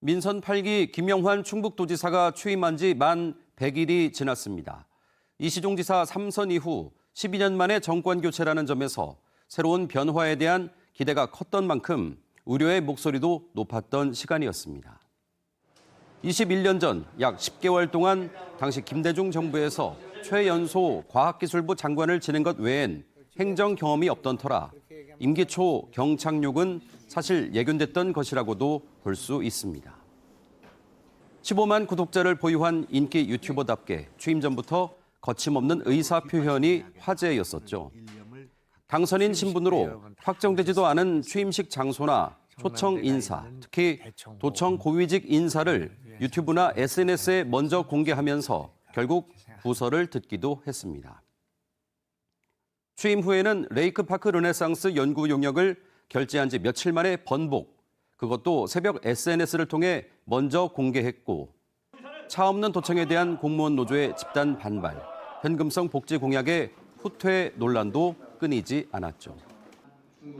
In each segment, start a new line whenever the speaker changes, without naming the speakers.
민선 8기 김영환 충북도지사가 취임한 지 만 100일이 지났습니다. 이시종 지사 3선 이후 12년 만에 정권 교체라는 점에서 새로운 변화에 대한 기대가 컸던 만큼 우려의 목소리도 높았던 시간이었습니다. 21년 전 약 10개월 동안 당시 김대중 정부에서 최연소 과학기술부 장관을 지낸 것 외엔 행정 경험이 없던 터라 임기 초 경착륙은 사실 예견됐던 것이라고도 볼 수 있습니다. 15만 구독자를 보유한 인기 유튜버답게 취임 전부터 거침없는 의사 표현이 화제였었죠. 당선인 신분으로 확정되지도 않은 취임식 장소나 초청 인사, 특히 도청 고위직 인사를 유튜브나 SNS에 먼저 공개하면서 결국 부서를 듣기도 했습니다. 취임 후에는 레이크파크 르네상스 연구 용역을 결제한 지 며칠 만에 번복, 그것도 새벽 SNS를 통해 먼저 공개했고 차 없는 도청에 대한 공무원 노조의 집단 반발, 현금성 복지 공약의 후퇴 논란도 끊이지 않았죠.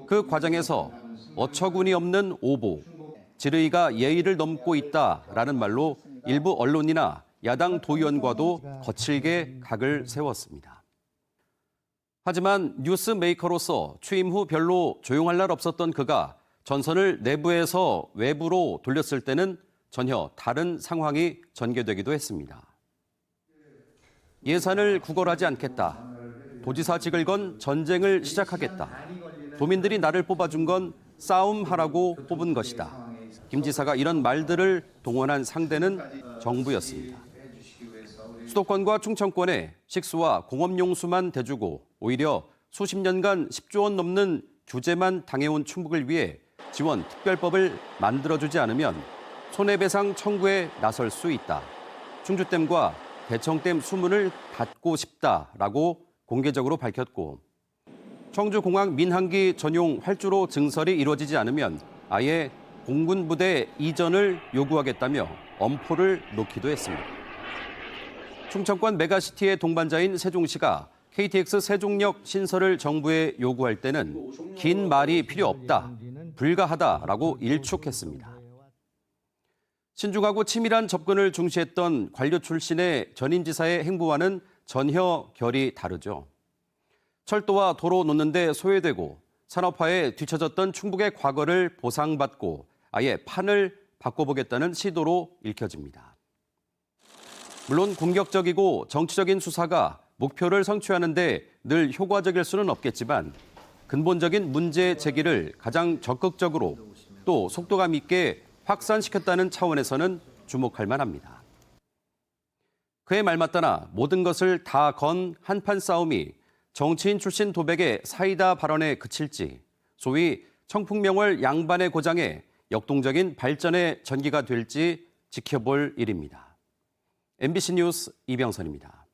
그 과정에서 어처구니 없는 오보, 질의가 예의를 넘고 있다라는 말로 일부 언론이나 야당 도의원과도 거칠게 각을 세웠습니다. 하지만 뉴스 메이커로서 취임 후 별로 조용할 날 없었던 그가 전선을 내부에서 외부로 돌렸을 때는 전혀 다른 상황이 전개되기도 했습니다. 예산을 구걸하지 않겠다. 도지사직을 건 전쟁을 시작하겠다. 도민들이 나를 뽑아준 건 싸움하라고 뽑은 것이다. 김 지사가 이런 말들을 동원한 상대는 정부였습니다. 수도권과 충청권에 식수와 공업용수만 대주고 오히려 수십 년간 10조 원 넘는 규제만 당해온 충북을 위해 지원 특별법을 만들어주지 않으면 손해배상 청구에 나설 수 있다. 충주댐과 대청댐 수문을 닫고 싶다라고 공개적으로 밝혔고 청주공항 민항기 전용 활주로 증설이 이루어지지 않으면 아예 공군부대 이전을 요구하겠다며 엄포를 놓기도 했습니다. 충청권 메가시티의 동반자인 세종시가 KTX 세종역 신설을 정부에 요구할 때는 긴 말이 필요 없다, 불가하다라고 일축했습니다. 신중하고 치밀한 접근을 중시했던 관료 출신의 전임 지사의 행보와는 전혀 결이 다르죠. 철도와 도로 놓는데 소외되고 산업화에 뒤처졌던 충북의 과거를 보상받고 아예 판을 바꿔보겠다는 시도로 읽혀집니다. 물론 공격적이고 정치적인 수사가 목표를 성취하는 데 늘 효과적일 수는 없겠지만 근본적인 문제 제기를 가장 적극적으로 또 속도감 있게 확산시켰다는 차원에서는 주목할 만합니다. 그의 말 맞다나 모든 것을 다 건 한판 싸움이 정치인 출신 도백의 사이다 발언에 그칠지 소위 청풍명월 양반의 고장에 역동적인 발전의 전기가 될지 지켜볼 일입니다. MBC 뉴스 이병선입니다.